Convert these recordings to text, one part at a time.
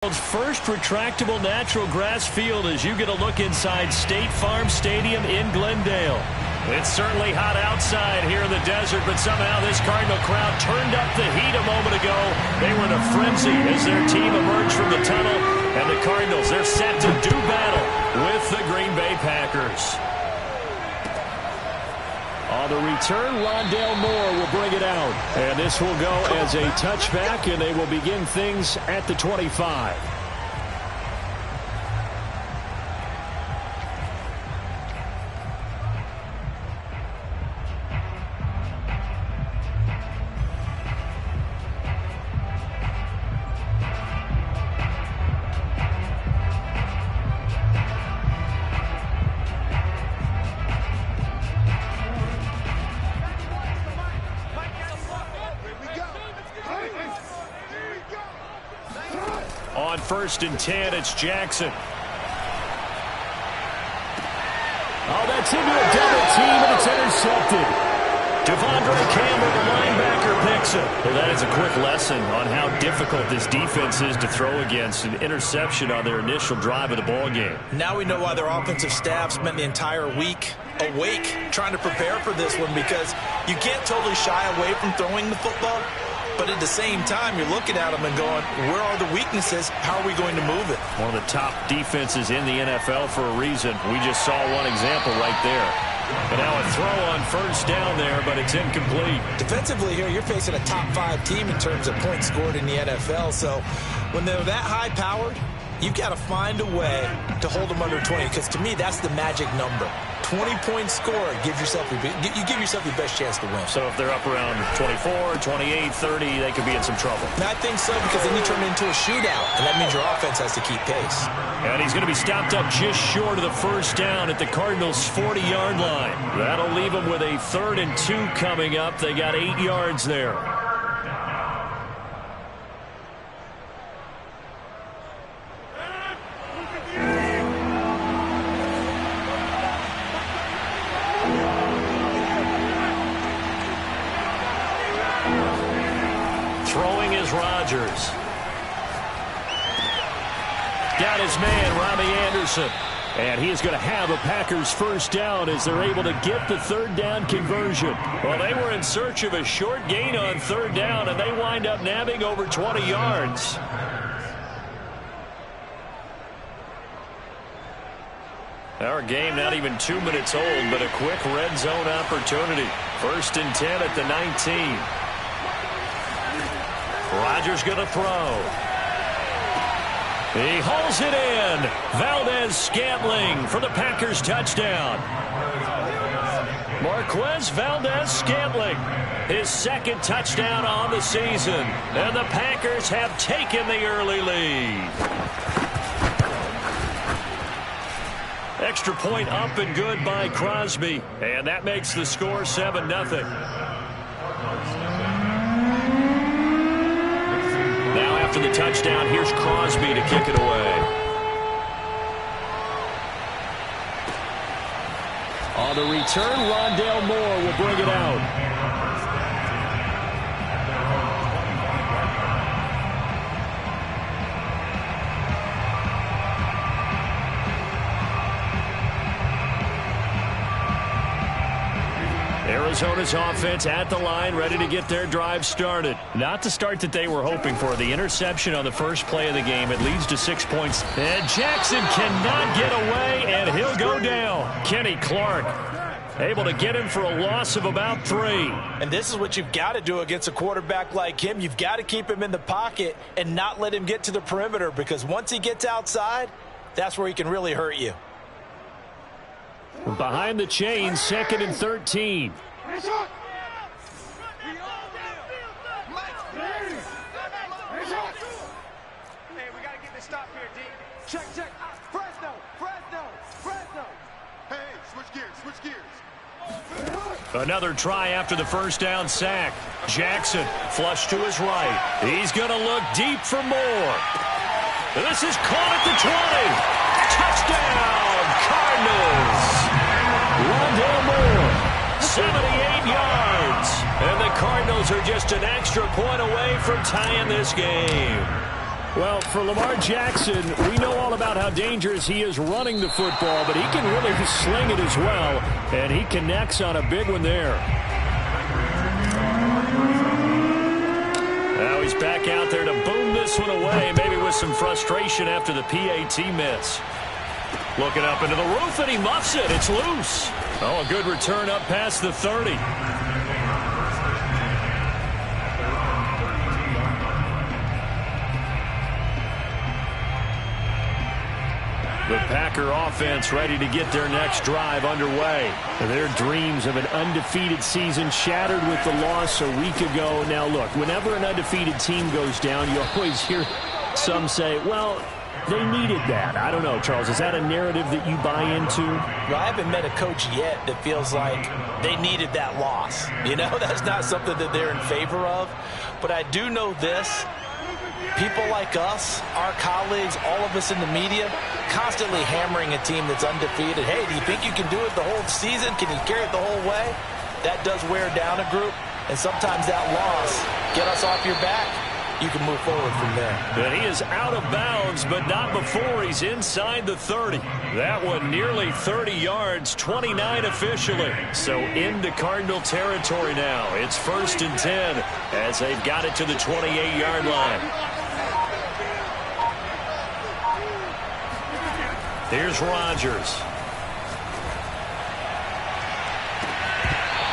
First retractable natural grass field as you get a look inside State Farm Stadium in Glendale. It's certainly hot outside here in the desert, but somehow this Cardinal crowd turned up the heat a moment ago. They were in a frenzy as their team emerged from the tunnel, and the Cardinals, they're set to do battle with the Green Bay Packers. On the return, Rondale Moore will bring it out. And this will go as a touchback, and they will begin things at the 25. On 1st and 10, it's Jackson. Oh, that's into a double team, and it's intercepted. Devondre Campbell, the linebacker, picks it. Well, that is a quick lesson on how difficult this defense is to throw against. An interception on their initial drive of the ball game. Now we know why their offensive staff spent the entire week awake trying to prepare for this one, because you can't totally shy away from throwing the football. But at the same time, you're looking at them and going, where are the weaknesses? How are we going to move it? One of the top defenses in the NFL for a reason. We just saw one example right there. But now a throw on 1st down there, but it's incomplete. Defensively here, you're facing a top 5 team in terms of points scored in the NFL. So when they're that high-powered, you've got to find a way to hold them under 20, because to me, that's the magic number. 20-point score, you give yourself your best chance to win. So if they're up around 24, 28, 30, they could be in some trouble. And I think so, because then you turn it into a shootout, and that means your offense has to keep pace. And he's going to be stopped up just short of the 1st down at the Cardinals' 40-yard line. That'll leave them with a 3rd and 2 coming up. They got 8 yards there. Throwing is Rodgers. Got his man, Robbie Anderson. And he is going to have a Packers 1st down as they're able to get the 3rd down conversion. Well, they were in search of a short gain on 3rd down, and they wind up nabbing over 20 yards. Our game not even 2 minutes old, but a quick red zone opportunity. 1st and 10 at the 19. Rodgers going to throw. He hauls it in. Valdez-Scantling for the Packers touchdown. Marquez Valdez-Scantling, his 2nd touchdown on the season. And the Packers have taken the early lead. Extra point up and good by Crosby. And that makes the score 7-0. After the touchdown, here's Crosby to kick it away. On the return, Rondale Moore will bring it out. Arizona's offense at the line, ready to get their drive started. Not the start that they were hoping for. The interception on the first play of the game. It leads to 6 points. And Jackson cannot get away, and he'll go down. Kenny Clark able to get him for a loss of about 3. And this is what you've got to do against a quarterback like him. You've got to keep him in the pocket and not let him get to the perimeter, because once he gets outside, that's where he can really hurt you. Behind the chains, 2nd and 13. Hey, we got to get this stop here, D. Check. Fresno. Hey, switch gears. Another try after the 1st down sack. Jackson, flush to his right. He's going to look deep for more. This is caught at the 20. Touchdown, Cardinals. Rondale Moore, 78 yards. And the Cardinals are just an extra point away from tying this game. Well, for Lamar Jackson, we know all about how dangerous he is running the football, but he can really sling it as well, and he connects on a big one there. Now he's back out there to boom this one away, maybe with some frustration after the PAT miss. Looking up into the roof, and he muffs it. It's loose. Oh, a good return up past the 30. The Packer offense ready to get their next drive underway. Their dreams of an undefeated season shattered with the loss a week ago. Now, look, whenever an undefeated team goes down, you always hear some say, well, they needed that. I don't know, Charles. Is that a narrative that you buy into? Well, I haven't met a coach yet that feels like they needed that loss. You know, that's not something that they're in favor of. But I do know this. People like us, our colleagues, all of us in the media, constantly hammering a team that's undefeated. Hey, do you think you can do it the whole season? Can you carry it the whole way? That does wear down a group. And sometimes that loss, get us off your back, you can move forward from there. And he is out of bounds, but not before he's inside the 30. That one nearly 30 yards, 29 officially. So into Cardinal territory now. It's 1st and 10 as they've got it to the 28-yard line. Here's Rodgers.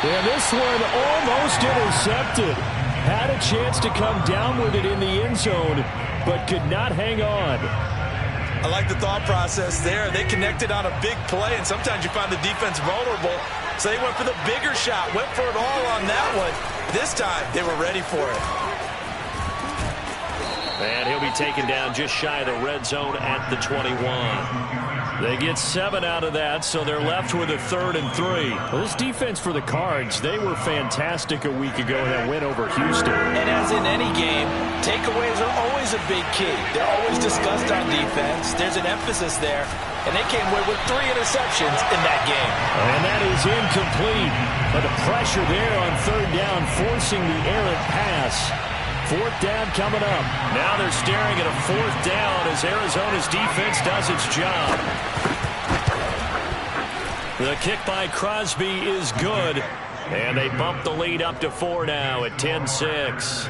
And this one almost intercepted. Had a chance to come down with it in the end zone, but could not hang on. I like the thought process there. They connected on a big play, and sometimes you find the defense vulnerable. So they went for the bigger shot, went for it all on that one. This time, they were ready for it. And he'll be taken down just shy of the red zone at the 21. They get 7 out of that, so they're left with a 3rd and 3. Well, this defense for the Cards, they were fantastic a week ago in that win over Houston. And as in any game, takeaways are always a big key. They're always discussed on defense. There's an emphasis there, and they came away with 3 interceptions in that game. And that is incomplete. But the pressure there on 3rd down, forcing the errant pass. 4th down coming up. Now they're staring at a 4th down as Arizona's defense does its job. The kick by Crosby is good. And they bump the lead up to 4 now at 10-6.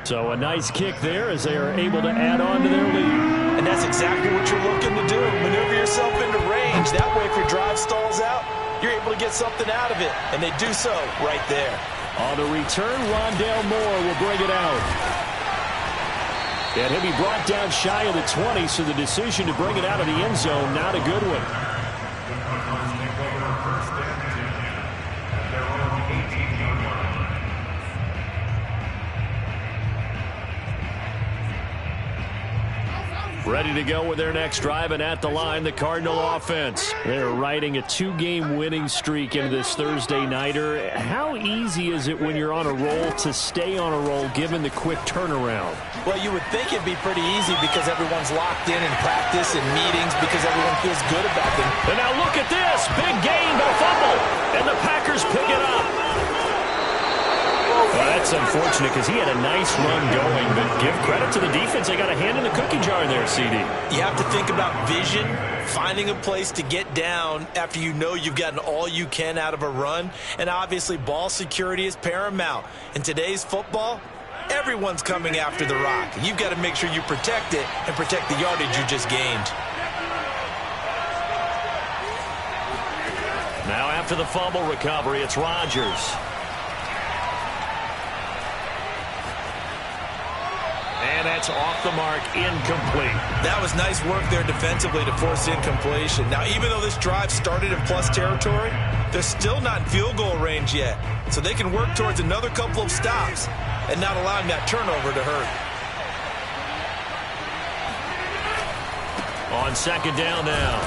So a nice kick there as they are able to add on to their lead. And that's exactly what you're looking to do. Maneuver yourself into range. That way if your drive stalls out, you're able to get something out of it. And they do so right there. On the return, Rondale Moore will bring it out. And he'll be brought down shy of the 20, so the decision to bring it out of the end zone, not a good one. Ready to go with their next drive, and at the line, the Cardinal offense. They're riding a 2-game winning streak into this Thursday nighter. How easy is it when you're on a roll to stay on a roll given the quick turnaround? Well, you would think it'd be pretty easy because everyone's locked in practice and meetings because everyone feels good about them. And now look at this. Big gain, but a fumble. And the Packers pick it up. Well, that's unfortunate because he had a nice run going, but give credit to the defense. They got a hand in the cookie jar there, CD. You have to think about vision, finding a place to get down after you know you've gotten all you can out of a run, and obviously ball security is paramount. In today's football, everyone's coming after the rock. You've got to make sure you protect it and protect the yardage you just gained. Now after the fumble recovery, it's Rodgers. And that's off the mark, incomplete. That was nice work there defensively to force incompletion. Now, even though this drive started in plus territory, they're still not in field goal range yet. So they can work towards another couple of stops and not allowing that turnover to hurt. On 2nd down now,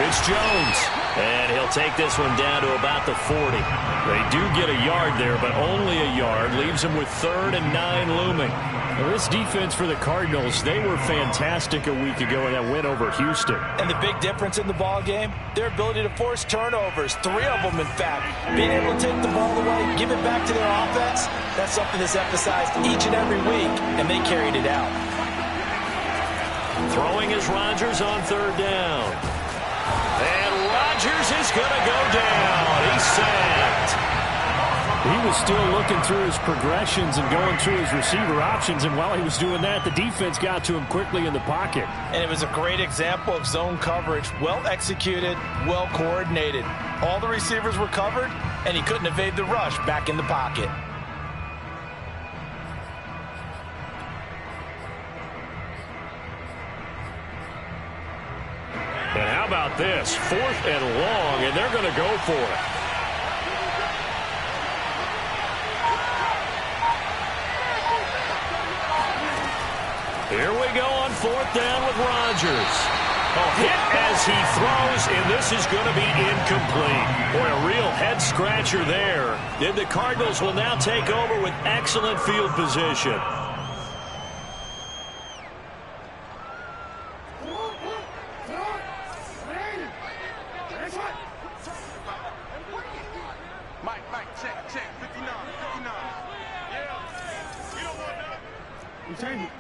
it's Jones. And he'll take this one down to about the 40. They do get a yard there, but only a yard. Leaves them with 3rd and 9 looming. Well, this defense for the Cardinals, they were fantastic a week ago in that win over Houston. And the big difference in the ball game, their ability to force turnovers, 3 of them in fact. Being able to take the ball away, give it back to their offense, that's something that's emphasized each and every week, and they carried it out. Throwing is Rodgers on third down. And Rodgers is going to go down. He's sacked. He was still looking through his progressions and going through his receiver options, and while he was doing that, the defense got to him quickly in the pocket. And it was a great example of zone coverage. Well executed, well coordinated. All the receivers were covered, and he couldn't evade the rush back in the pocket. And how about this? 4th and long, and they're going to go for it. Here we go on 4th down with Rodgers. Hit as he throws, and this is going to be incomplete. Boy, a real head-scratcher there. And the Cardinals will now take over with excellent field position. Mike, check, 59. Yeah, you don't want that. You change it.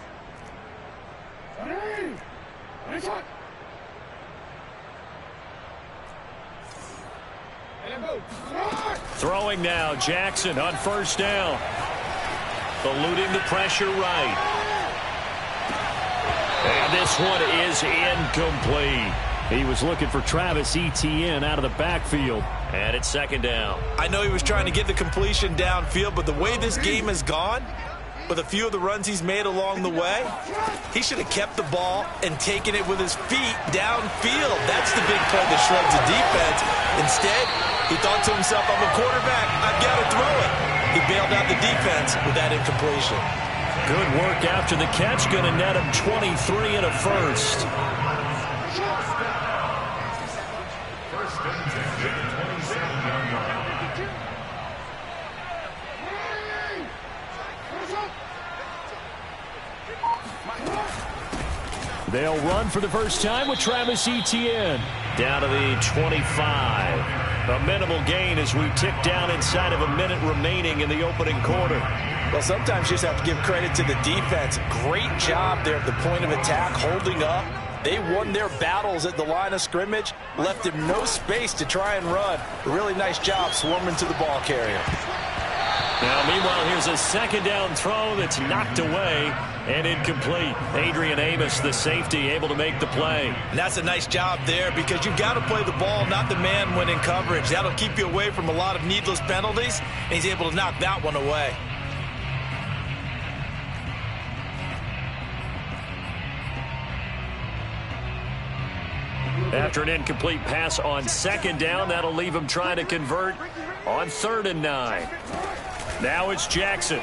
Throwing now, Jackson on 1st down. Eluding the pressure right. And this one is incomplete. He was looking for Travis Etienne out of the backfield. And it's 2nd down. I know he was trying to get the completion downfield, but the way this game has gone, with a few of the runs he's made along the way, he should have kept the ball and taken it with his feet downfield. That's the big play that shreds the defense. Instead, he thought to himself, I'm a quarterback, I've got to throw it. He bailed out the defense with that incompletion. Good work after the catch, going to net him 23 and a first. They'll run for the first time with Travis Etienne. Down to the 25. A minimal gain as we tick down inside of a minute remaining in the opening quarter. Well, sometimes you just have to give credit to the defense. Great job there at the point of attack, holding up. They won their battles at the line of scrimmage, left him no space to try and run. A really nice job swarming to the ball carrier. Now, meanwhile, here's a 2nd down throw that's knocked away and incomplete. Adrian Amos, the safety, able to make the play. And that's a nice job there because you've got to play the ball, not the man when in coverage. That'll keep you away from a lot of needless penalties, and he's able to knock that one away. After an incomplete pass on 2nd down, that'll leave him trying to convert on 3rd and 9. Now it's Jackson.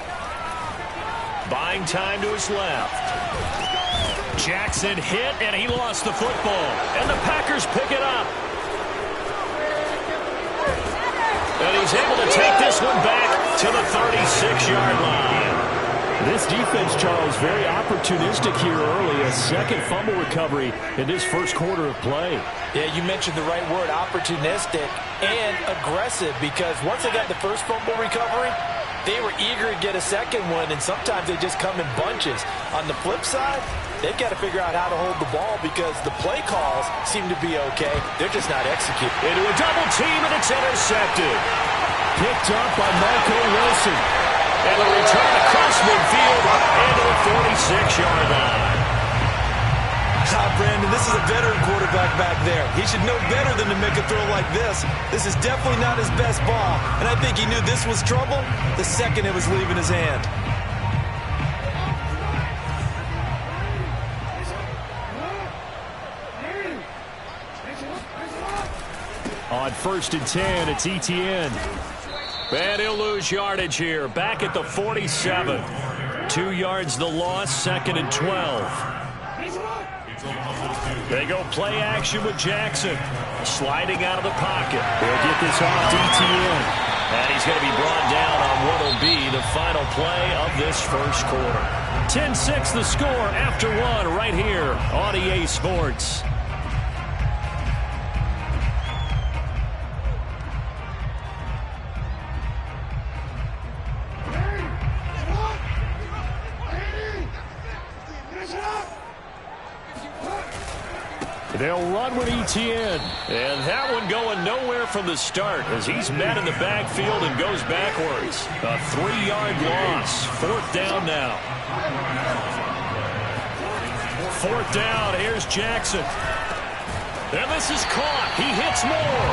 Buying time to his left. Jackson hit, and he lost the football. And the Packers pick it up. And he's able to take this one back to the 36-yard line. This defense, Charles, very opportunistic here early. A 2nd fumble recovery in this 1st quarter of play. Yeah, you mentioned the right word, opportunistic and aggressive, because once they got the 1st fumble recovery, they were eager to get a 2nd one, and sometimes they just come in bunches. On the flip side, they've got to figure out how to hold the ball because the play calls seem to be okay. They're just not executing. Into a double team, and it's intercepted. Picked up by Marco Wilson. And a return across midfield into the 46-yard line. Brandon, this is a veteran quarterback back there. He should know better than to make a throw like this. This is definitely not his best ball, and I think he knew this was trouble the second it was leaving his hand. On 1st and 10, it's Etienne. And he'll lose yardage here. Back at the 47. 2 yards the loss, 2nd and 12. They go play action with Jackson. Sliding out of the pocket. They'll get this off to Etienne. And he's going to be brought down on what will be the final play of this 1st quarter. 10-6 the score after 1 right here on EA Sports. They'll run with ETN. And that one going nowhere from the start as he's met in the backfield and goes backwards. A 3-yard loss. 4th down now. 4th down. Here's Jackson. And this is caught. He hits more.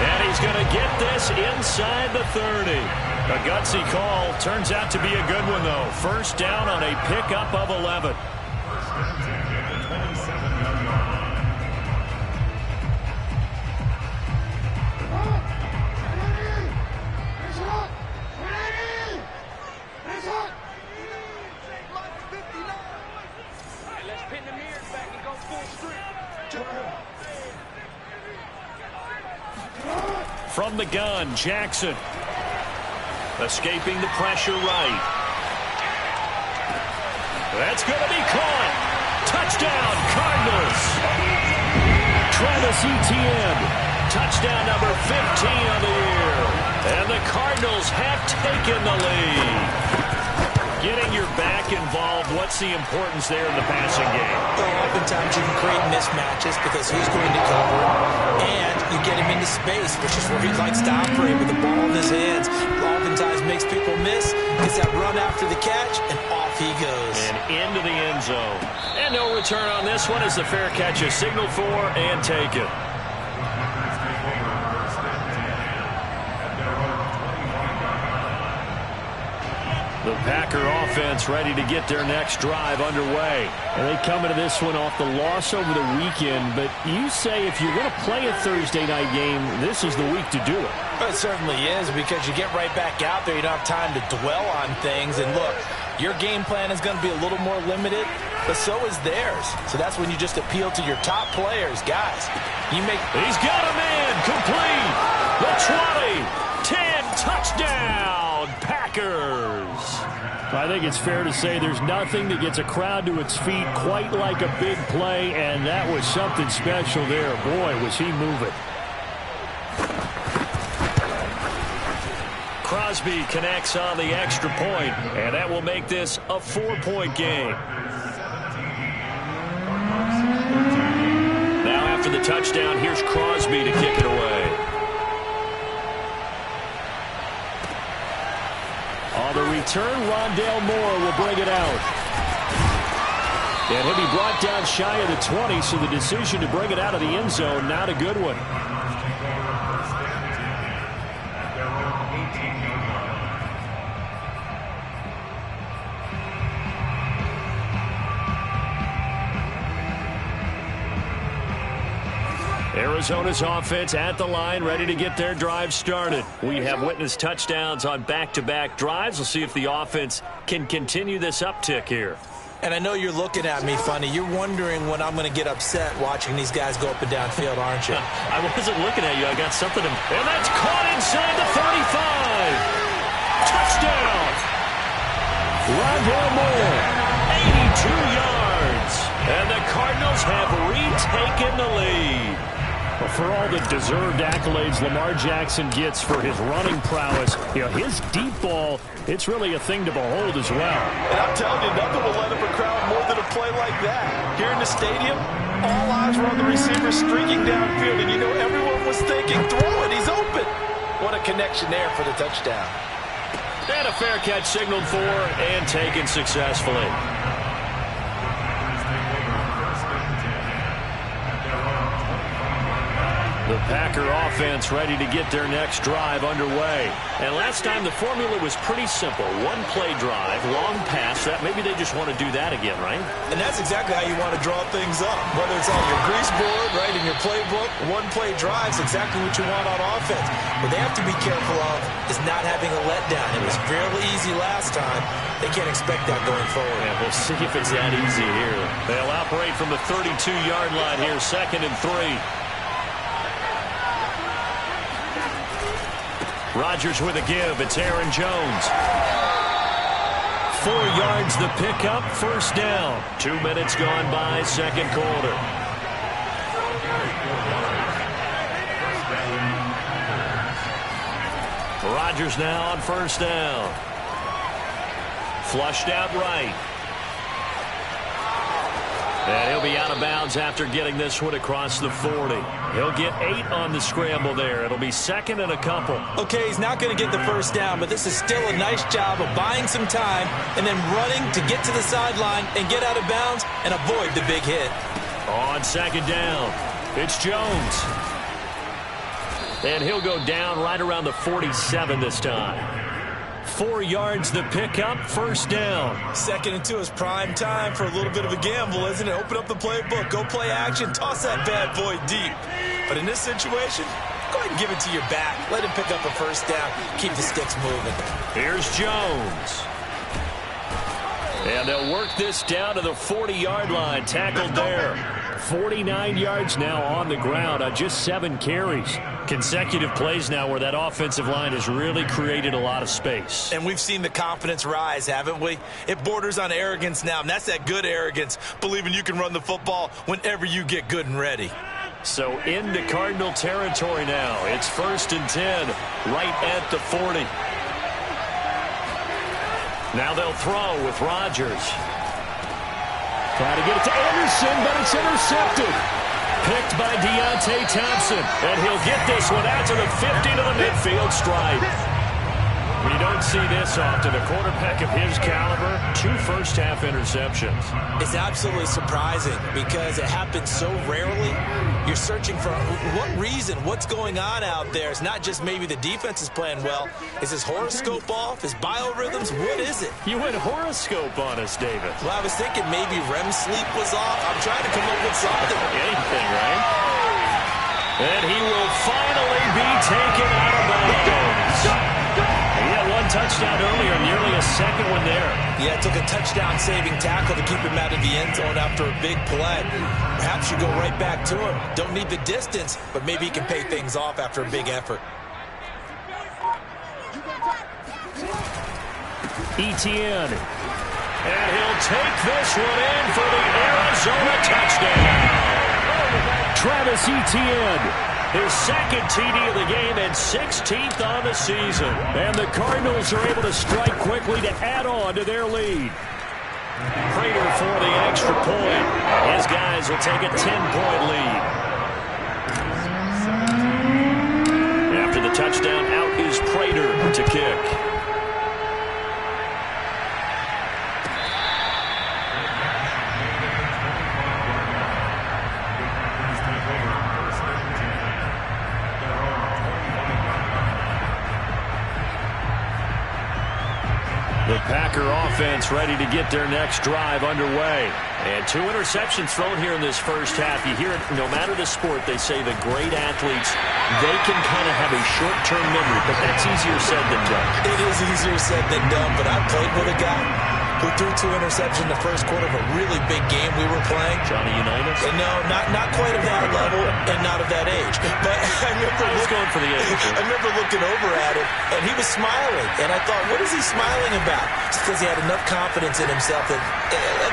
And he's going to get this inside the 30. A gutsy call. Turns out to be a good one, though. 1st down on a pickup of 11. From the gun, Jackson. Escaping the pressure right. That's going to be caught. Touchdown, Cardinals. Travis Etienne. Touchdown number 15 of the year. And the Cardinals have taken the lead. Getting your back involved, what's the importance there in the passing game? Well, oftentimes you can create mismatches because who's going to cover it, and you get him into space, which is where he likes to operate with the ball in his hands. Oftentimes makes people miss, gets that run after the catch, and off he goes. And into the end zone. And no return on this one as the fair catch is signaled for and taken. The Packer offense ready to get their next drive underway. And they come into this one off the loss over the weekend, but you say if you're going to play a Thursday night game, this is the week to do it. Well, it certainly is, because you get right back out there. You don't have time to dwell on things. And look, your game plan is going to be a little more limited, but so is theirs. So that's when you just appeal to your top players. Guys, you make... He's got a man complete. The 20, 10, touchdown, Packers. I think it's fair to say there's nothing that gets a crowd to its feet quite like a big play, and that was something special there. Boy, was he moving. Crosby connects on the extra point, and that will make this a 4-point game. Now after the touchdown, here's Crosby to kick it away. On the return, Rondale Moore will bring it out. And he'll be brought down shy of the 20, so the decision to bring it out of the end zone, not a good one. Arizona's offense at the line, ready to get their drive started. We have witnessed touchdowns on back-to-back drives. We'll see if the offense can continue this uptick here. And I know you're looking at me funny. You're wondering when I'm going to get upset watching these guys go up and down field, aren't you? I wasn't looking at you. I got something to... And that's caught inside the 35. Touchdown. Rondale Moore, 82 yards. And the Cardinals have retaken the lead. Well, for all the deserved accolades Lamar Jackson gets for his running prowess, his deep ball, it's really a thing to behold as well. And I'm telling you, nothing will light up a crowd more than a play like that. Here in the stadium, all eyes were on the receiver streaking downfield, and everyone was thinking, throw it, he's open. What a connection there for the touchdown. And a fair catch signaled for and taken successfully. The Packer offense ready to get their next drive underway. And last time the formula was pretty simple. One play drive, long pass. That maybe they just want to do that again, right? And that's exactly how you want to draw things up. Whether it's on your grease board, right, in your playbook, one play drive is exactly what you want on offense. What they have to be careful of is not having a letdown. It was fairly easy last time. They can't expect that going forward. Yeah, we'll see if it's that easy here. They'll operate from the 32-yard line here, 2nd and 3. Rodgers with a give. It's Aaron Jones. 4 yards the pickup. 1st down. 2 minutes gone by. 2nd quarter. Rodgers now on 1st down. Flushed out right. And he'll be out of bounds after getting this one across the 40. He'll get 8 on the scramble there. It'll be second and a couple. Okay, he's not going to get the first down, but this is still a nice job of buying some time and then running to get to the sideline and get out of bounds and avoid the big hit. On second down, it's Jones. And he'll go down right around the 47 this time. 4 yards the pickup, first down. 2nd and 2 is prime time for a little bit of a gamble, isn't it? Open up the playbook, go play action, toss that bad boy deep. But in this situation, go ahead and give it to your back. Let him pick up a first down, keep the sticks moving. Here's Jones. And they'll work this down to the 40-yard line, tackled there. 49 yards now on the ground on just 7 carries. Consecutive plays now where that offensive line has really created a lot of space. And we've seen the confidence rise, haven't we? It borders on arrogance now, and that's that good arrogance, believing you can run the football whenever you get good and ready. So into Cardinal territory now. It's 1st and 10, right at the 40. Now they'll throw with Rodgers. Trying to get it to Anderson, but it's intercepted. Picked by Deontay Thompson. And he'll get this one out to the 50 to the midfield stripe. You don't see this often. A quarterback of his caliber, 2 first-half interceptions. It's absolutely surprising because it happens so rarely. You're searching for what reason, what's going on out there. It's not just maybe the defense is playing well. Is his horoscope off? His biorhythms? What is it? You went horoscope on us, David. Well, I was thinking maybe REM sleep was off. I'm trying to come up with something. Anything, right? And he will finally be taken out of bounds. He had 1 touchdown earlier, nearly a second one there. Yeah, it took a touchdown-saving tackle to keep him out of the end zone after a big play. Perhaps you go right back to him. Don't need the distance, but maybe he can pay things off after a big effort. Etienne. And he'll take this one in for the Arizona touchdown. Travis Etienne. His 2nd TD of the game and 16th on the season. And the Cardinals are able to strike quickly to add on to their lead. Prater for the extra point. His guys will take a 10-point lead. After the touchdown, out is Prater to kick. The Packer offense ready to get their next drive underway. And 2 interceptions thrown here in this first half. You hear it, no matter the sport, they say the great athletes, they can kind of have a short-term memory, but that's easier said than done. It is easier said than done, but I played with a guy who threw 2 interceptions in the first quarter of a really big game we were playing. Johnny Unitas? No, not quite of that level and not of that age. But I going for the age. I remember looking over at him, and he was smiling. And I thought, what is he smiling about? It's because he had enough confidence in himself that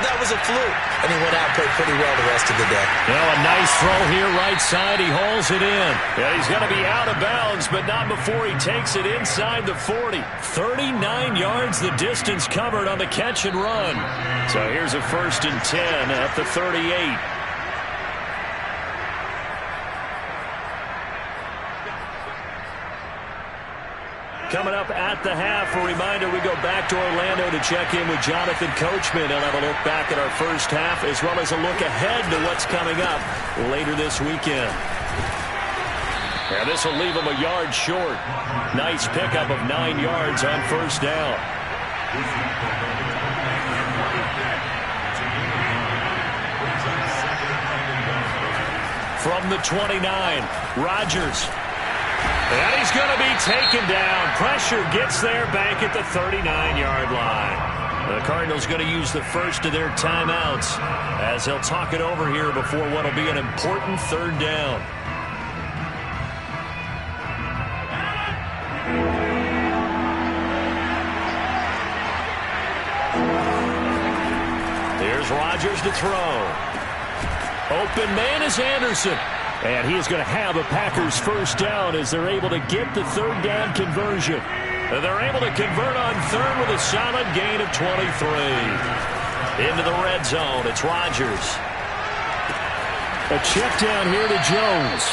that was a fluke. And he went out and played pretty well the rest of the day. Well, a nice throw here, right side. He hauls it in. Yeah, he's going to be out of bounds, but not before he takes it inside the 40. 39 yards the distance covered on the catch and run. So here's a 1st and 10 at the 38. Coming up at the half, a reminder, we go back to Orlando to check in with Jonathan Coachman and have a look back at our first half as well as a look ahead to what's coming up later this weekend. And this will leave him a yard short. Nice pickup of 9 yards on first down. From the 29, Rodgers. And he's going to be taken down. Pressure gets there back at the 39-yard line. The Cardinals going to use the first of their timeouts as they'll talk it over here before what will be an important 3rd down. Here's Rodgers to throw. Open man is Anderson. And he is going to have a Packers first down as they're able to get the 3rd down conversion. And they're able to convert on 3rd with a solid gain of 23. Into the red zone, it's Rodgers. A check down here to Jones.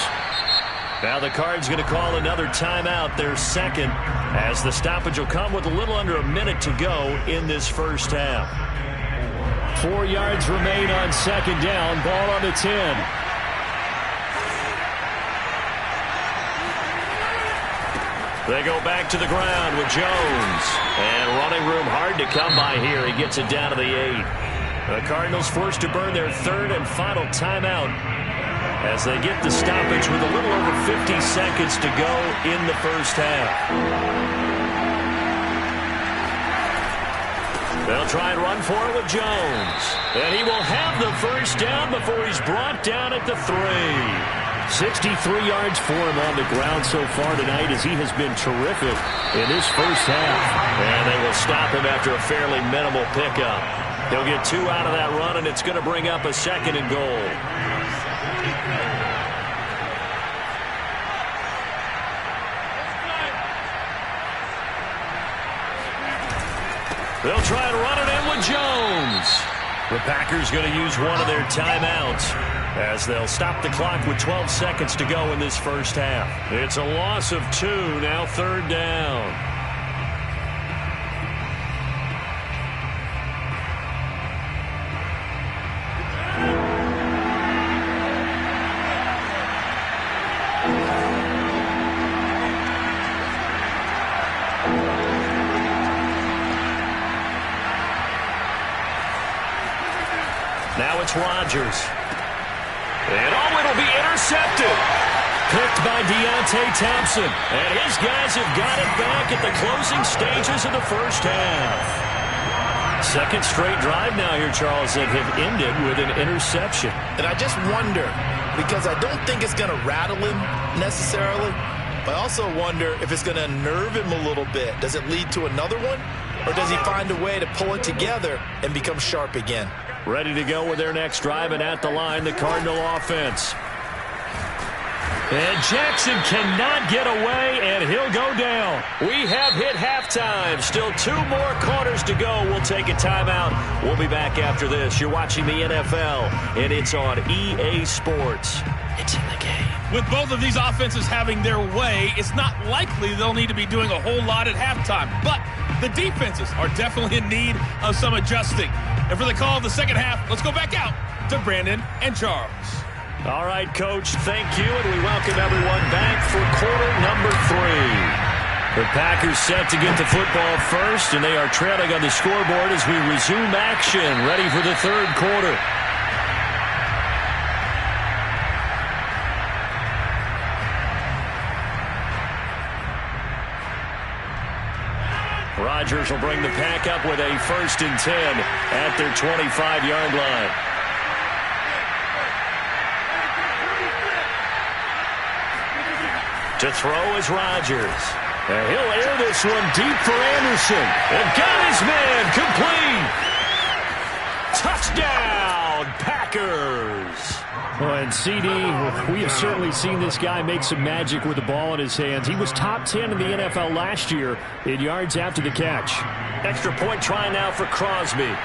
Now the Cards going to call another timeout, their second, as the stoppage will come with a little under a minute to go in this first half. 4 yards remain on second down. Ball on the 10. They go back to the ground with Jones. And running room hard to come by here. He gets it down to the 8. The Cardinals forced to burn their third and final timeout as they get the stoppage with a little over 50 seconds to go in the first half. They'll try and run for it with Jones. And he will have the first down before he's brought down at the 3. 63 yards for him on the ground so far tonight as he has been terrific in this first half. And they will stop him after a fairly minimal pickup. He'll get 2 out of that run, and it's going to bring up a second and goal. They'll try and run it in with Jones. The Packers going to use one of their timeouts as they'll stop the clock with 12 seconds to go in this first half. It's a loss of 2, now third down. Now it's Rodgers. And it'll be intercepted. Picked by Deontay Thompson. And his guys have got it back at the closing stages of the first half. Second straight drive now here, Charles, that have ended with an interception. And I just wonder, because I don't think it's going to rattle him necessarily, but I also wonder if it's going to unnerve him a little bit. Does it lead to another one? Or does he find a way to pull it together and become sharp again? Ready to go with their next drive, and at the line, the Cardinal offense. And Jackson cannot get away, and he'll go down. We have hit halftime. Still 2 more quarters to go. We'll take a timeout. We'll be back after this. You're watching the NFL, and it's on EA Sports. It's in the game. With both of these offenses having their way, it's not likely they'll need to be doing a whole lot at halftime. But the defenses are definitely in need of some adjusting. And for the call of the second half, let's go back out to Brandon and Charles. All right, Coach, thank you, and we welcome everyone back for quarter number 3. The Packers set to get the football first, and they are trailing on the scoreboard as we resume action, ready for the third quarter. Rodgers will bring the pack up with a 1st and 10 at their 25-yard line. To throw is Rodgers. And he'll air this one deep for Anderson. And got his man complete. Touchdown, Packers. Well, and CD, we have certainly seen this guy make some magic with the ball in his hands. He was top 10 in the NFL last year in yards after the catch. Extra point try now for Crosby.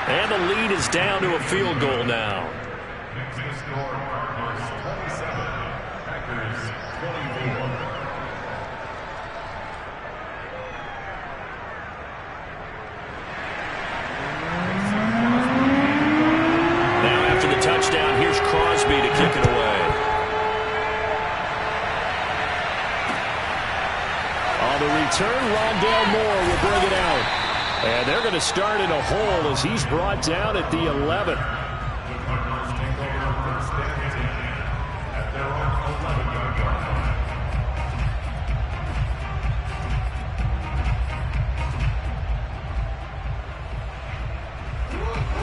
And the lead is down to a field goal now. Touchdown. Here's Crosby to kick it away. On the return, Rondale Moore will bring it out. And they're going to start in a hole as he's brought down at the 11.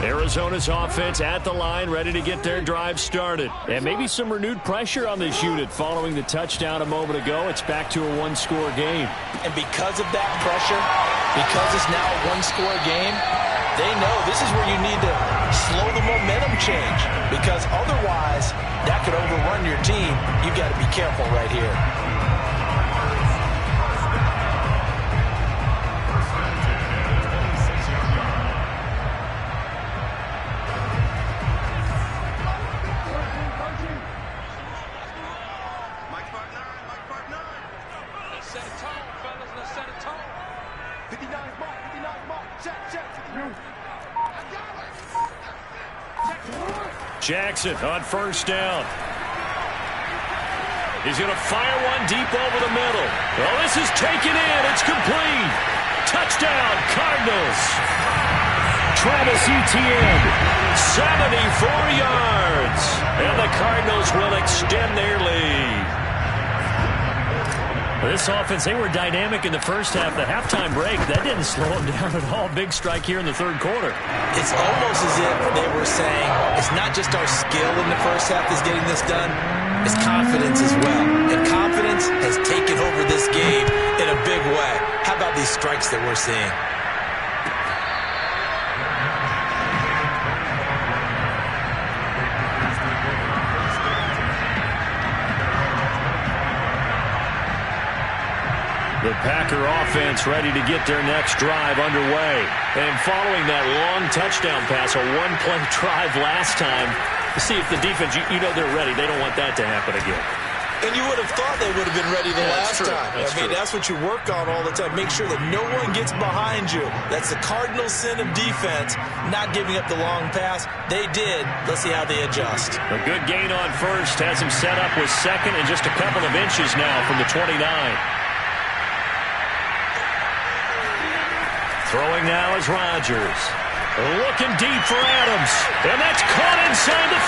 Arizona's offense at the line, ready to get their drive started. And maybe some renewed pressure on this unit following the touchdown a moment ago. It's back to a 1-score game. And because of that pressure, because it's now a 1-score game, they know this is where you need to slow the momentum change. Because otherwise, that could overrun your team. You've got to be careful right here. Jackson on first down. He's going to fire one deep over the middle. Well, this is taken in. It's complete. Touchdown, Cardinals. Travis Etienne, 74 yards. And the Cardinals will extend their lead. This offense, they were dynamic in the first half. The halftime break, that didn't slow them down at all. Big strike here in the third quarter. It's almost as if they were saying, it's not just our skill in the first half that's getting this done, it's confidence as well. And confidence has taken over this game in a big way. How about these strikes that we're seeing? The Packer offense ready to get their next drive underway. And following that long touchdown pass, a one-play drive last time, to see if the defense, you know they're ready. They don't want that to happen again. And you would have thought they would have been ready the last time. That's what you work on all the time. Make sure that no one gets behind you. That's the cardinal sin of defense, not giving up the long pass. They did. Let's see how they adjust. A good gain on first has him set up with second and just a couple of inches now from the 29. Throwing now is Rodgers. Looking deep for Adams. And that's caught inside the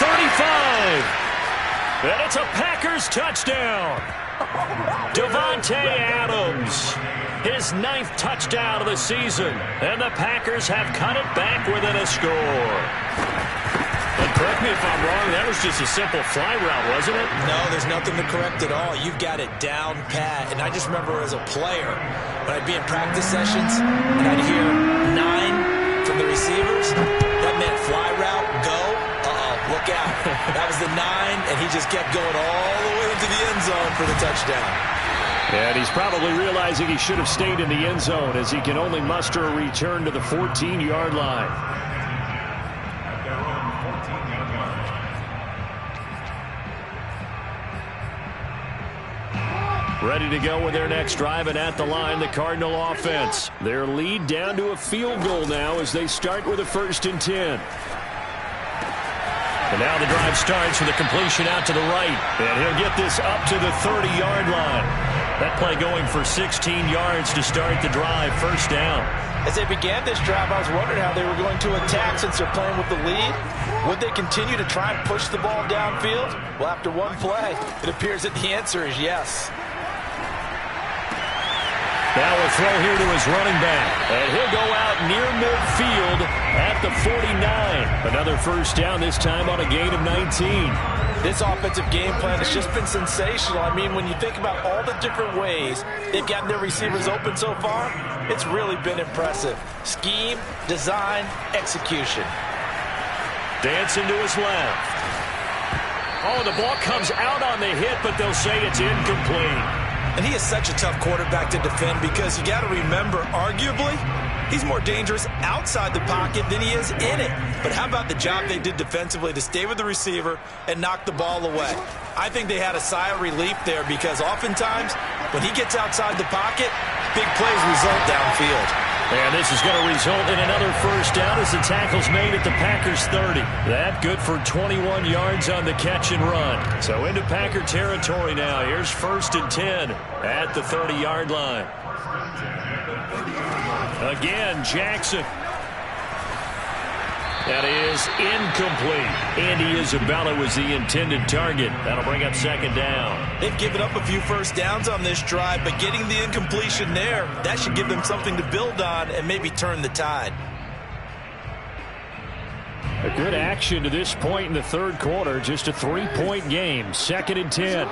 35. And it's a Packers touchdown. Davante Adams. His 9th touchdown of the season. And the Packers have cut it back within a score. And correct me if I'm wrong, that was just a simple fly route, wasn't it? No, there's nothing to correct at all. You've got it down pat. And I just remember as a player, when I'd be in practice sessions and I'd hear 9 from the receivers, that meant fly route, go, look out. That was the 9, and he just kept going all the way into the end zone for the touchdown. And he's probably realizing he should have stayed in the end zone as he can only muster a return to the 14-yard line. Ready to go with their next drive, and at the line, the Cardinal offense. Their lead down to a field goal now as they start with a 1st and 10. And now the drive starts with a completion out to the right. And he'll get this up to the 30-yard line. That play going for 16 yards to start the drive. 1st down. As they began this drive, I was wondering how they were going to attack since they're playing with the lead. Would they continue to try and push the ball downfield? Well, after one play, it appears that the answer is yes. Now a throw here to his running back. And he'll go out near midfield at the 49. Another 1st down, this time on a gain of 19. This offensive game plan has just been sensational. I mean, when you think about all the different ways they've gotten their receivers open so far, it's really been impressive. Scheme, design, execution. Dancing to his left. Oh, the ball comes out on the hit, but they'll say it's incomplete. And he is such a tough quarterback to defend because you got to remember, arguably, he's more dangerous outside the pocket than he is in it. But how about the job they did defensively to stay with the receiver and knock the ball away? I think they had a sigh of relief there because oftentimes when he gets outside the pocket, big plays result downfield. And this is going to result in another 1st down as the tackle's made at the Packers 30. That good for 21 yards on the catch and run. So into Packer territory now. Here's 1st and 10 at the 30-yard line. Again, Jackson. That is incomplete. Andy Isabella was the intended target. That'll bring up 2nd down. They've given up a few 1st downs on this drive, but getting the incompletion there, that should give them something to build on and maybe turn the tide. A good action to this point in the 3rd quarter. Just a 3-point game. 2nd and 10.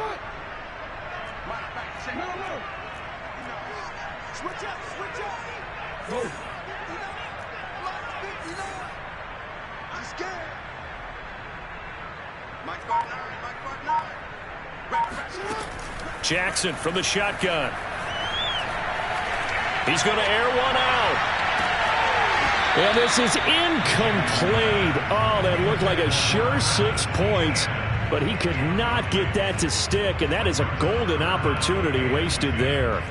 Jackson from the shotgun. He's going to air one out. And this is incomplete. Oh, that looked like a sure 6 points, but he could not get that to stick, and that is a golden opportunity wasted there.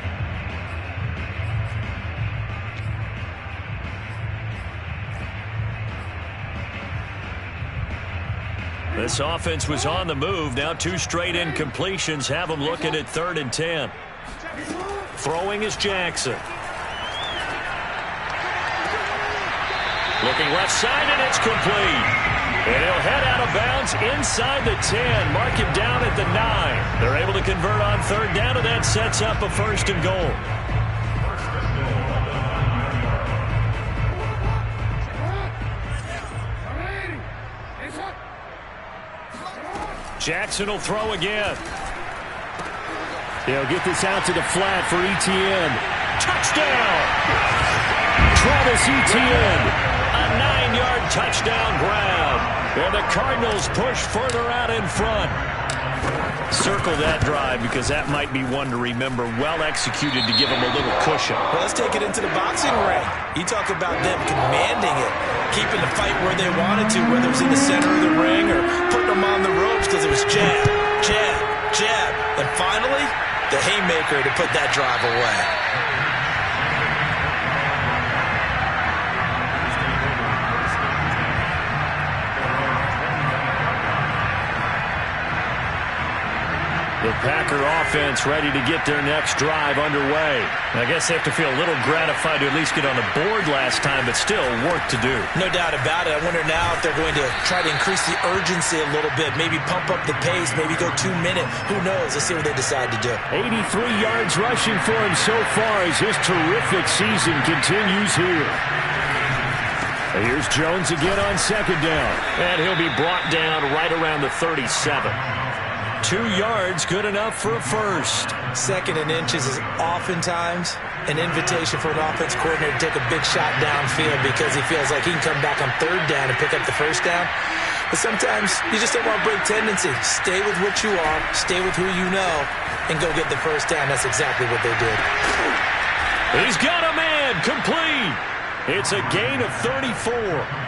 This offense was on the move. Now 2 straight incompletions have them looking at 3rd and 10. Throwing is Jackson. Looking left side, and it's complete. And he'll head out of bounds inside the 10. Mark him down at the 9. They're able to convert on 3rd down, and that sets up a 1st and goal. Jackson will throw again. They'll get this out to the flat for Etienne. Touchdown! Travis Etienne. A 9-yard touchdown grab. And the Cardinals push further out in front. Circle that drive because that might be one to remember. Well executed to give them a little cushion. Well, let's take it into the boxing ring. You talk about them commanding it, keeping the fight where they wanted to, whether it was in the center of the ring or putting them on the ropes because it was jab, jab, jab. And finally, the haymaker to put that drive away. The Packer offense ready to get their next drive underway. I guess they have to feel a little gratified to at least get on the board last time, but still work to do. No doubt about it. I wonder now if they're going to try to increase the urgency a little bit, maybe pump up the pace, maybe go 2-minute. Who knows? Let's see what they decide to do. 83 yards rushing for him so far as his terrific season continues here. And here's Jones again on 2nd down. And he'll be brought down right around the 37. 2 yards, good enough for a 1st. 2nd and inches is oftentimes an invitation for an offense coordinator to take a big shot downfield because he feels like he can come back on 3rd down and pick up the 1st down. But sometimes you just don't want to break tendency. Stay with what you are, stay with who you know, and go get the 1st down. That's exactly what they did. He's got a man, complete. It's a gain of 34.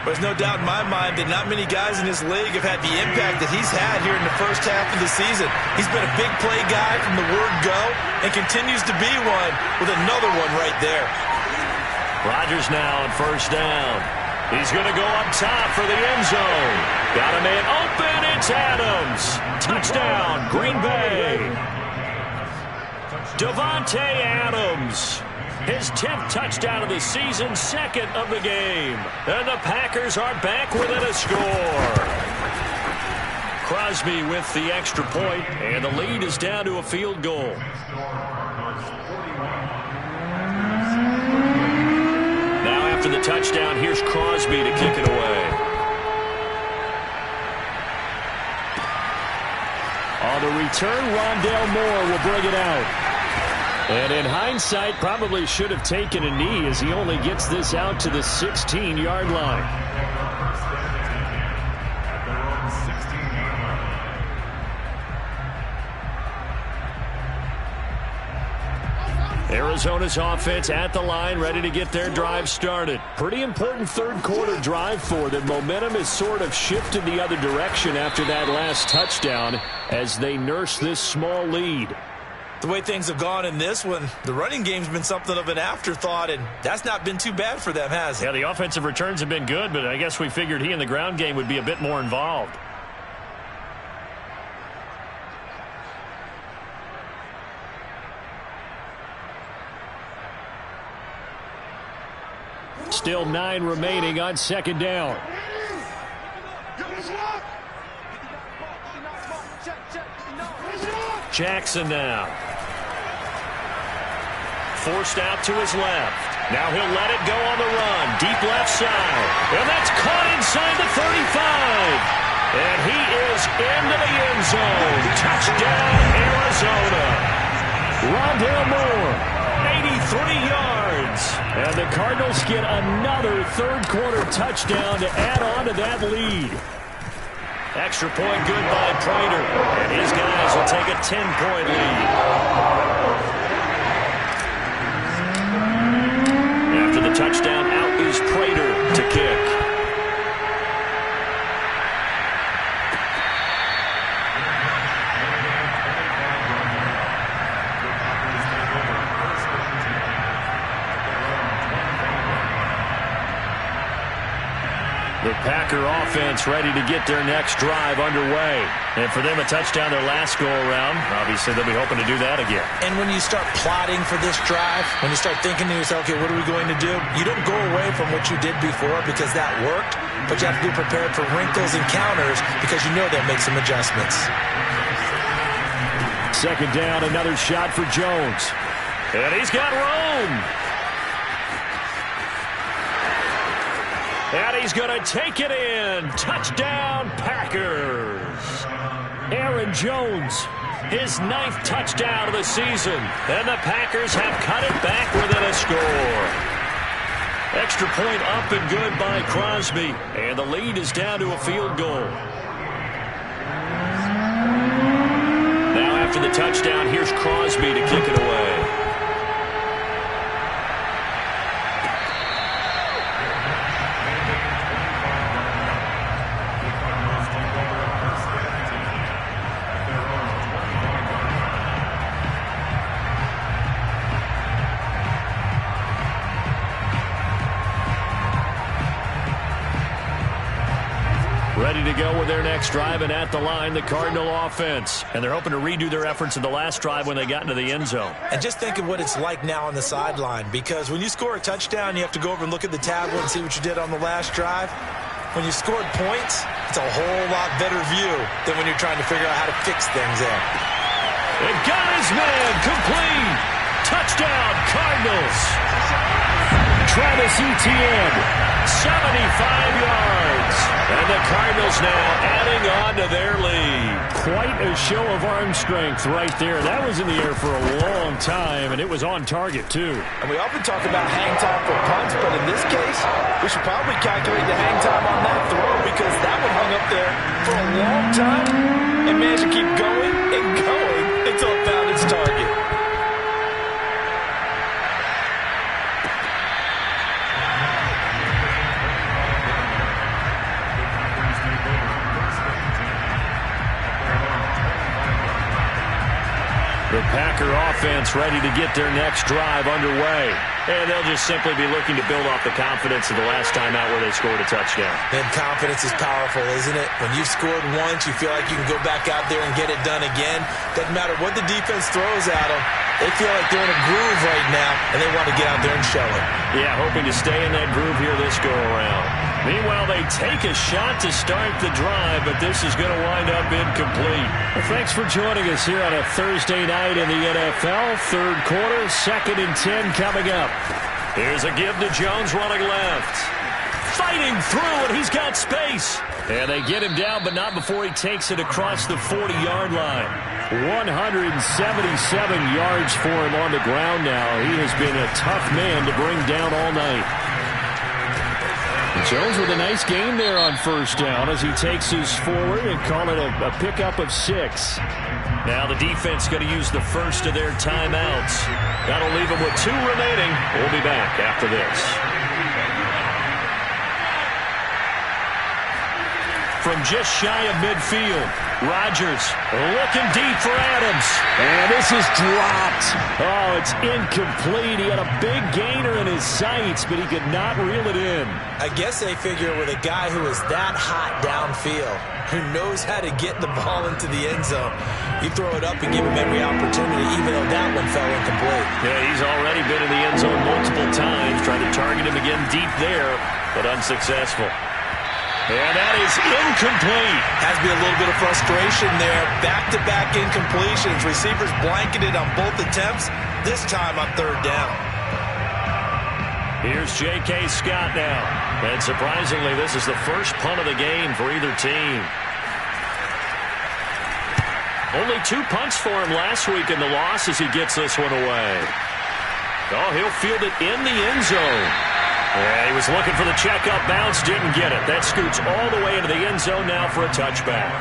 There's no doubt in my mind that not many guys in this league have had the impact that he's had here in the first half of the season. He's been a big play guy from the word go and continues to be one with another one right there. Rodgers now on 1st down. He's going to go up top for the end zone. Got a man open. It's Adams. Touchdown, Green Bay. Davante Adams. His 10th touchdown of the season, 2nd of the game. And the Packers are back within a score. Crosby with the extra point, and the lead is down to a field goal. Now after the touchdown, here's Crosby to kick it away. On the return, Rondale Moore will bring it out. And in hindsight, probably should have taken a knee as he only gets this out to the 16-yard line. Arizona's offense at the line, ready to get their drive started. Pretty important 3rd quarter drive for them. Momentum has sort of shifted the other direction after that last touchdown as they nurse this small lead. The way things have gone in this one, the running game's been something of an afterthought, and that's not been too bad for them, has it? Yeah, the offensive returns have been good, but I guess we figured he in the ground game would be a bit more involved. Still 9 remaining on 2nd down. Jackson now. Forced out to his left. Now he'll let it go on the run. Deep left side. And that's caught inside the 35. And he is into the end zone. Touchdown, Arizona. Rondale Moore. 83 yards. And the Cardinals get another 3rd quarter touchdown to add on to that lead. Extra point good by Prater. And his guys will take a 10-point lead. After the touchdown, out is Prater to kick. The Packer offense ready to get their next drive underway. And for them, a touchdown their last go-around. Obviously, they'll be hoping to do that again. And when you start plotting for this drive, when you start thinking to yourself, okay, what are we going to do? You don't go away from what you did before because that worked, but you have to be prepared for wrinkles and counters because you know they'll make some adjustments. Second down, another shot for Jones. And he's got Rome. And he's going to take it in. Touchdown, Packers. Aaron Jones, his 9th touchdown of the season. And the Packers have cut it back within a score. Extra point up and good by Crosby. And the lead is down to a field goal. Now after the touchdown, here's Crosby to kick it away. Ready to go with their next drive, and at the line, the Cardinal offense. And they're hoping to redo their efforts in the last drive when they got into the end zone. And just think of what it's like now on the sideline, because when you score a touchdown, you have to go over and look at the tablet and see what you did on the last drive. When you scored points, it's a whole lot better view than when you're trying to figure out how to fix things in. And got his man complete. Touchdown, Cardinals. Travis Etienne, 75 yards. And the Cardinals now adding on to their lead. Quite a show of arm strength right there. That was in the air for a long time, and it was on target, too. And we often talk about hang time for punts, but in this case, we should probably calculate the hang time on that throw because that one hung up there for a long time and managed to keep going and going until it found its target. The Packer offense ready to get their next drive underway. And they'll just simply be looking to build off the confidence of the last time out where they scored a touchdown. And confidence is powerful, isn't it? When you've scored once, you feel like you can go back out there and get it done again. Doesn't matter what the defense throws at them. They feel like they're in a groove right now, and they want to get out there and show it. Yeah, hoping to stay in that groove here this go-around. Meanwhile, they take a shot to start the drive, but this is going to wind up incomplete. Well, thanks for joining us here on a Thursday night in the NFL. Third quarter, 2nd and 10 coming up. Here's a give to Jones running left. Fighting through, and he's got space. And they get him down, but not before he takes it across the 40-yard line. 177 yards for him on the ground now. He has been a tough man to bring down all night. Jones with a nice gain there on first down as he takes his forward and call it a pickup of 6. Now the defense going to use the first of their timeouts. That'll leave them with 2 remaining. We'll be back after this. From just shy of midfield, Rodgers looking deep for Adams. And this is dropped. Oh, it's incomplete. He had a big gainer in his sights, but he could not reel it in. I guess they figure with a guy who is that hot downfield, who knows how to get the ball into the end zone, you throw it up and give him every opportunity, even though that one fell incomplete. Yeah, he's already been in the end zone multiple times, trying to target him again deep there, but unsuccessful. And that is incomplete. Has to be a little bit of frustration there. Back-to-back incompletions. Receivers blanketed on both attempts, this time on 3rd down. Here's J.K. Scott now. And surprisingly, this is the first punt of the game for either team. Only 2 punts for him last week in the loss as he gets this one away. Oh, he'll field it in the end zone. Yeah, he was looking for the checkup bounce, didn't get it. That scoots all the way into the end zone now for a touchback.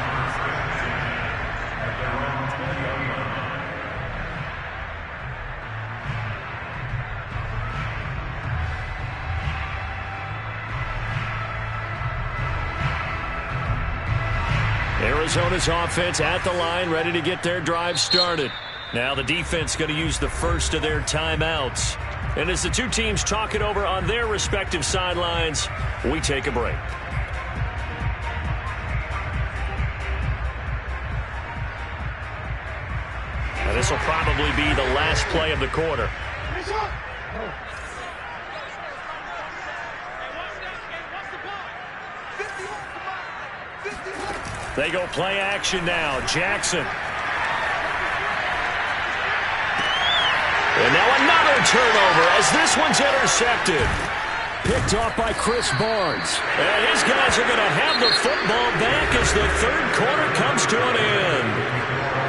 Arizona's offense at the line, ready to get their drive started. Now the defense going to use the first of their timeouts. And as the two teams talk it over on their respective sidelines, we take a break. And this will probably be the last play of the quarter. They go play action now. Jackson. And now another turnover as this one's intercepted. Picked off by Chris Barnes. And his guys are going to have the football back as the third quarter comes to an end.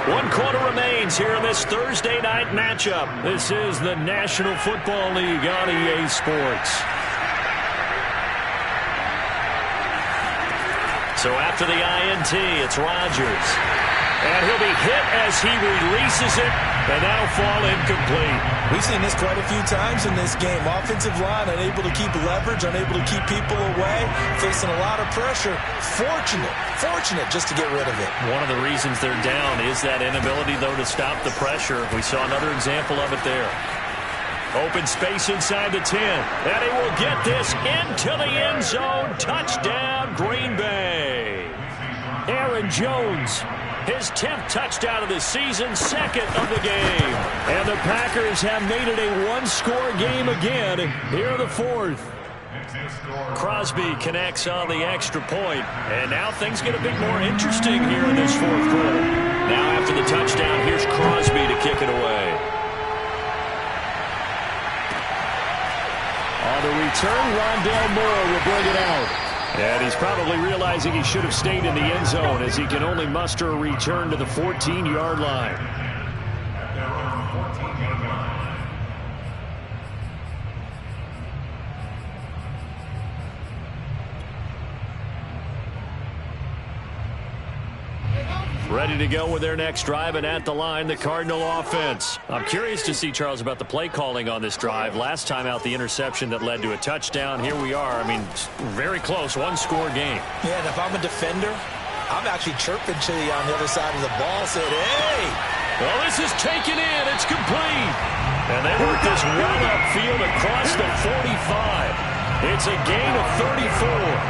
1 quarter remains here in this Thursday night matchup. This is the National Football League on EA Sports. So after the INT, it's Rodgers. And he'll be hit as he releases it, and that'll fall incomplete. We've seen this quite a few times in this game. Offensive line unable to keep leverage, unable to keep people away, facing a lot of pressure. Fortunate just to get rid of it. One of the reasons they're down is that inability, though, to stop the pressure. We saw another example of it there. Open space inside the 10. And he will get this into the end zone. Touchdown, Green Bay. Aaron Jones, his 10th touchdown of the season, second of the game. And the Packers have made it a one-score game again here in the fourth. Crosby connects on the extra point. And now things get a bit more interesting here in this fourth quarter. Now after the touchdown, here's Crosby to kick it away. On the return, Rondale Moore will bring it out. And he's probably realizing he should have stayed in the end zone as he can only muster a return to the 14-yard line. Ready to go with their next drive, and at the line, the Cardinal offense. I'm curious to see, Charles, about the play calling on this drive. Last time out, the interception that led to a touchdown. Here we are. I mean, very close, one-score game. Yeah, and if I'm a defender, I'm actually chirping to you on the other side of the ball, saying, hey! Well, this is taken in. It's complete. And they work this well upfield across the 45. It's a gain of 34.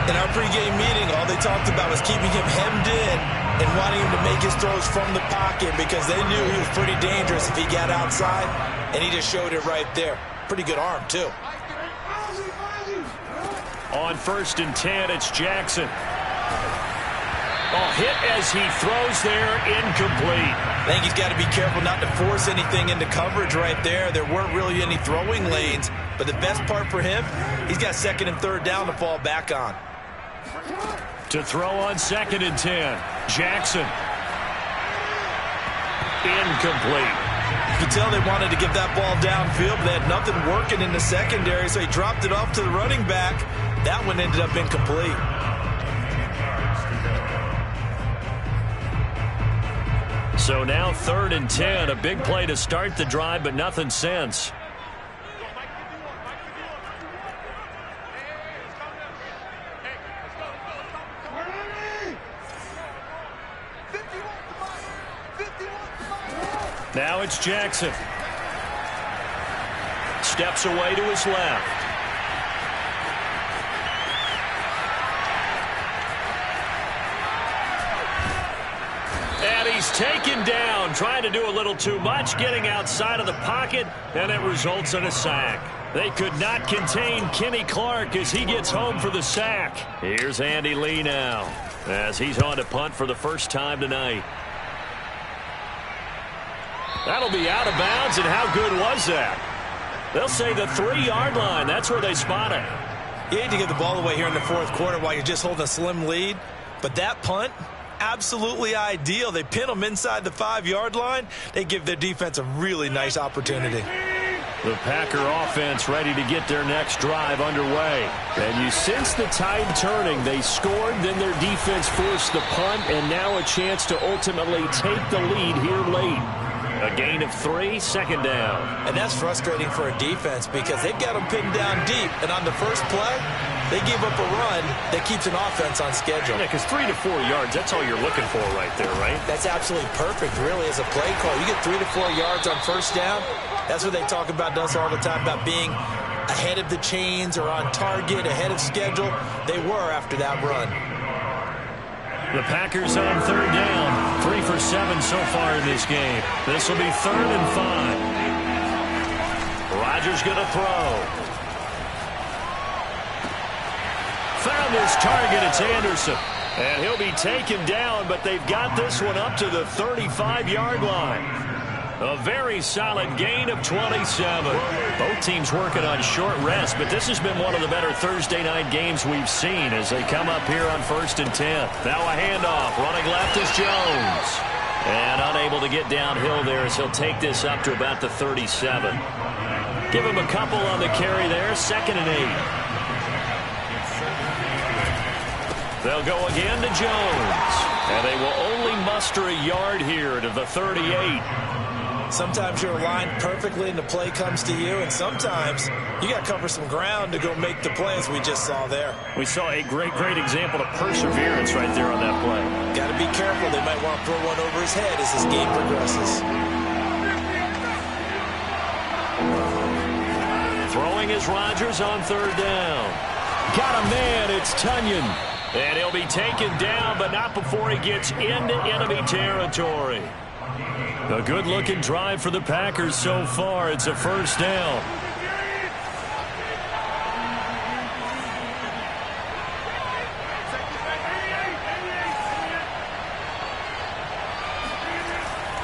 In our pregame meeting, all they talked about was keeping him hemmed in and wanting him to make his throws from the pocket because they knew he was pretty dangerous if he got outside, and he just showed it right there. Pretty good arm, too. On 1st and 10, it's Jackson. Hit as he throws there, incomplete. I think he's got to be careful not to force anything into coverage right there. There weren't really any throwing lanes, but the best part for him, he's got 2nd and 3rd down to fall back on. To throw on 2nd and 10, Jackson. Incomplete. You can tell they wanted to get that ball downfield, but they had nothing working in the secondary, so he dropped it off to the running back. That one ended up incomplete. So now 3rd and 10, a big play to start the drive, but nothing since. Now it's Jackson. Steps away to his left. And he's taken down, trying to do a little too much, getting outside of the pocket, and it results in a sack. They could not contain Kenny Clark as he gets home for the sack. Here's Andy Lee now as he's on to punt for the first time tonight. That'll be out of bounds, and how good was that? They'll say the 3-yard line. That's where they spot it. You hate to give the ball away here in the fourth quarter while you're just holding a slim lead, but that punt, absolutely ideal. They pin them inside the 5-yard line. They give their defense a really nice opportunity. The Packer offense ready to get their next drive underway. And you sense the tide turning. They scored, then their defense forced the punt, and now a chance to ultimately take the lead here late. A gain of 3, 2nd down. And that's frustrating for a defense because they've got them pinned down deep. And on the first play, they give up a run that keeps an offense on schedule. Yeah, because 3 to 4 yards, that's all you're looking for right there, right? That's absolutely perfect, really, as a play call. You get 3 to 4 yards on first down. That's what they talk about us all the time, about being ahead of the chains or on target, ahead of schedule. They were after that run. The Packers on third down. 3 for 7 so far in this game. This will be 3rd and 5. Rodgers going to throw. Found his target. It's Anderson. And he'll be taken down, but they've got this one up to the 35-yard line. A very solid gain of 27. Both teams working on short rest, but this has been one of the better Thursday night games we've seen as they come up here on 1st and 10. Now a handoff. Running left is Jones. And unable to get downhill there as he'll take this up to about the 37. Give him a couple on the carry there. 2nd and 8. They'll go again to Jones. And they will only muster a yard here to the 38. Sometimes you're aligned perfectly and the play comes to you, and sometimes you got to cover some ground to go make the play, as we just saw there. We saw a great example of perseverance right there on that play. Got to be careful. They might want to throw one over his head as this game progresses. Throwing is Rodgers on 3rd down. Got a man. It's Tunyon. And he'll be taken down, but not before he gets into enemy territory. A good-looking drive for the Packers so far. It's a 1st down.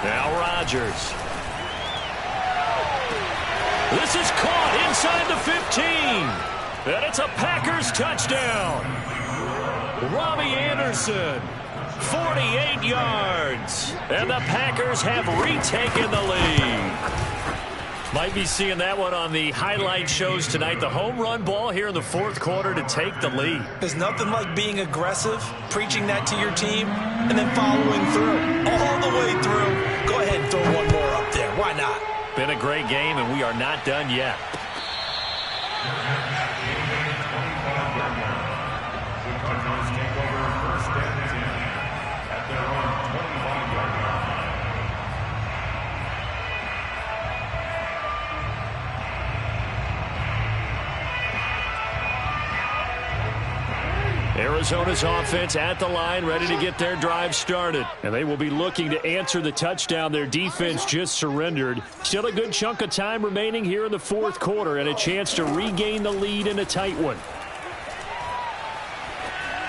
Now Rodgers. This is caught inside the 15. And it's a Packers touchdown. Robbie Anderson. 48 yards. And the Packers have retaken the lead. Might be seeing that one on the highlight shows tonight. The home run ball here in the 4th quarter to take the lead. There's nothing like being aggressive, preaching that to your team, and then following through. All the way through. Go ahead and throw one more up there. Why not? Been a great game, and we are not done yet. Arizona's offense at the line, ready to get their drive started. And they will be looking to answer the touchdown their defense just surrendered. Still a good chunk of time remaining here in the 4th quarter and a chance to regain the lead in a tight one.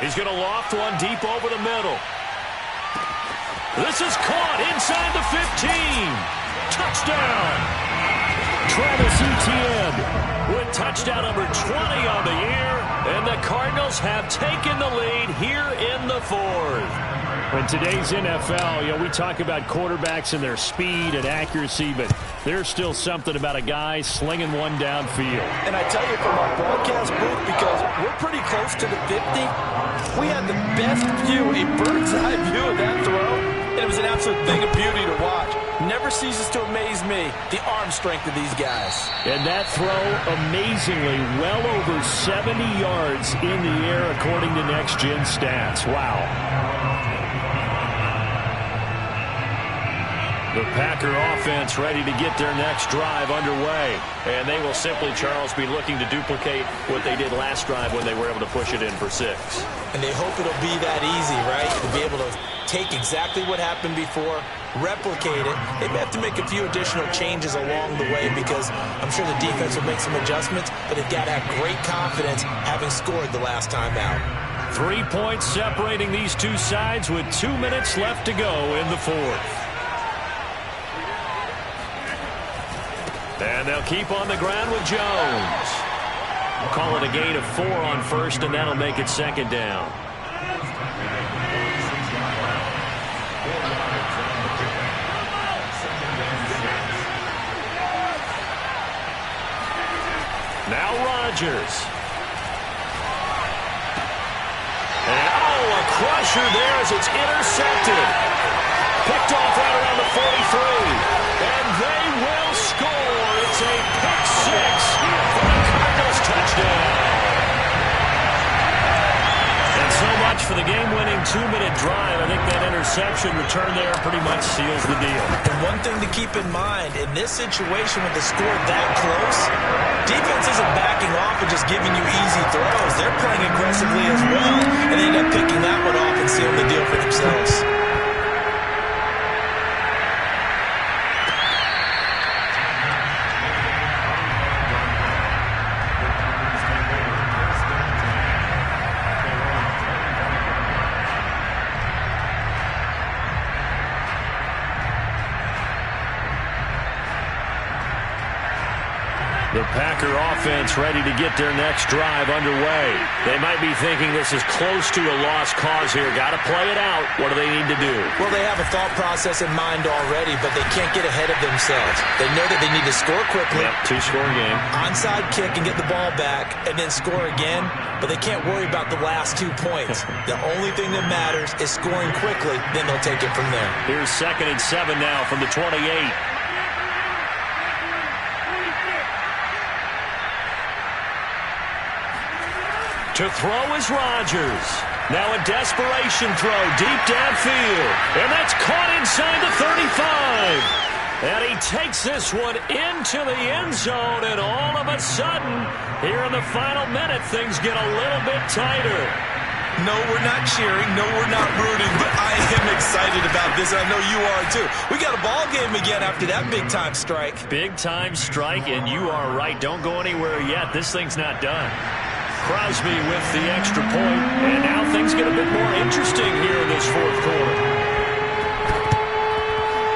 He's going to loft one deep over the middle. This is caught inside the 15. Touchdown. Travis Etienne with touchdown number 20 on the year, and the Cardinals have taken the lead here in the 4th. In today's NFL, we talk about quarterbacks and their speed and accuracy, but there's still something about a guy slinging one downfield. And I tell you, from our broadcast booth, because we're pretty close to the 50, we had the best view, a bird's eye view of that throw, and it was an absolute thing of beauty to watch. Never ceases to amaze me, the arm strength of these guys. And that throw, amazingly, well over 70 yards in the air, according to Next Gen Stats. Wow. The Packer offense ready to get their next drive underway. And they will simply, Charles, be looking to duplicate what they did last drive when they were able to push it in for 6. And they hope it'll be that easy, right? To be able to take exactly what happened before, replicate it. They may have to make a few additional changes along the way because I'm sure the defense will make some adjustments, but they've got to have great confidence having scored the last time out. 3 points separating these two sides with 2 minutes left to go in the 4th. And they'll keep on the ground with Jones. Call it a gain of 4 on 1st, and that'll make it 2nd down. Now Rodgers. And a crusher there as it's intercepted. Picked off right around the 43. And they will score. It's a pick 6 for the Cardinals touchdown. And so much for the game-winning 2-minute drive. I think that interception return there pretty much seals the deal. And one thing to keep in mind, in this situation with the score that close, defense isn't backing off and just giving you easy throws. They're playing aggressively as well, and they end up picking that one off and sealing the deal for Packer offense ready to get their next drive underway. They might be thinking this is close to a lost cause here. Got to play it out. What do they need to do? Well, they have a thought process in mind already, but they can't get ahead of themselves. They know that they need to score quickly. Yep, two-score game. Onside kick and get the ball back and then score again, but they can't worry about the last 2 points. The only thing that matters is scoring quickly, then they'll take it from there. Here's 2nd and 7 now from the 28. To throw is Rodgers. Now a desperation throw deep downfield. And that's caught inside the 35. And he takes this one into the end zone. And all of a sudden, here in the final minute, things get a little bit tighter. No, we're not cheering. No, we're not rooting. But I am excited about this. I know you are, too. We got a ball game again after that big-time strike. Big-time strike, and you are right. Don't go anywhere yet. This thing's not done. Crosby with the extra point, and now things get a bit more interesting here in this 4th quarter.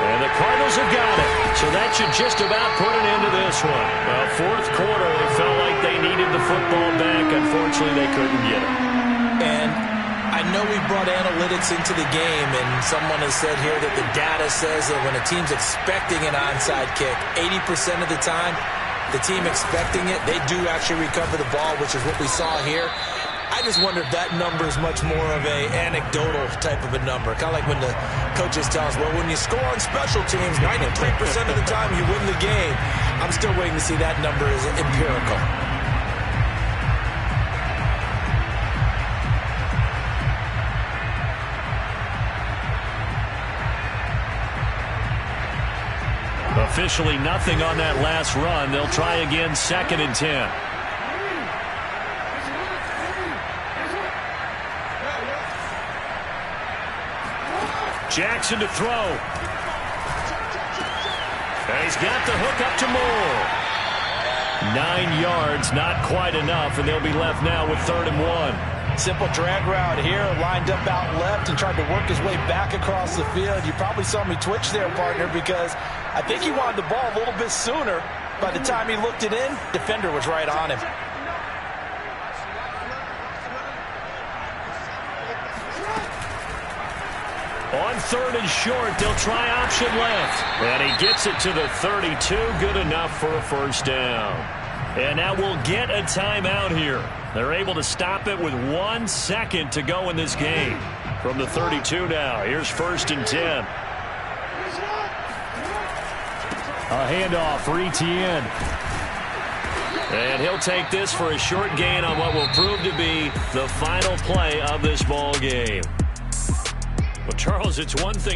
And the Cardinals have got it, so that should just about put an end to this one. Well, 4th quarter, they felt like they needed the football back. Unfortunately, they couldn't get it. And I know we brought analytics into the game, and someone has said here that the data says that when a team's expecting an onside kick, 80% of the time, the team expecting it, they do actually recover the ball, which is what we saw here. I just wonder if that number is much more of a anecdotal type of a number. Kind of like when the coaches tell us, well, when you score on special teams, 93% of the time you win the game. I'm still waiting to see that number is empirical. Officially nothing on that last run. They'll try again, 2nd and 10. Jackson to throw. And he's got the hook up to Moore. 9 yards, not quite enough, and they'll be left now with 3rd and 1. Simple drag route here, lined up out left and tried to work his way back across the field. You probably saw me twitch there, partner, because I think he wanted the ball a little bit sooner. By the time he looked it in, defender was right on him. On 3rd and short, they'll try option left. And he gets it to the 32, good enough for a 1st down. And now we'll get a timeout here. They're able to stop it with 1 second to go in this game. From the 32 now, here's 1st and 10. A handoff for Etienne. And he'll take this for a short gain on what will prove to be the final play of this ball game. Well, Charles, it's one thing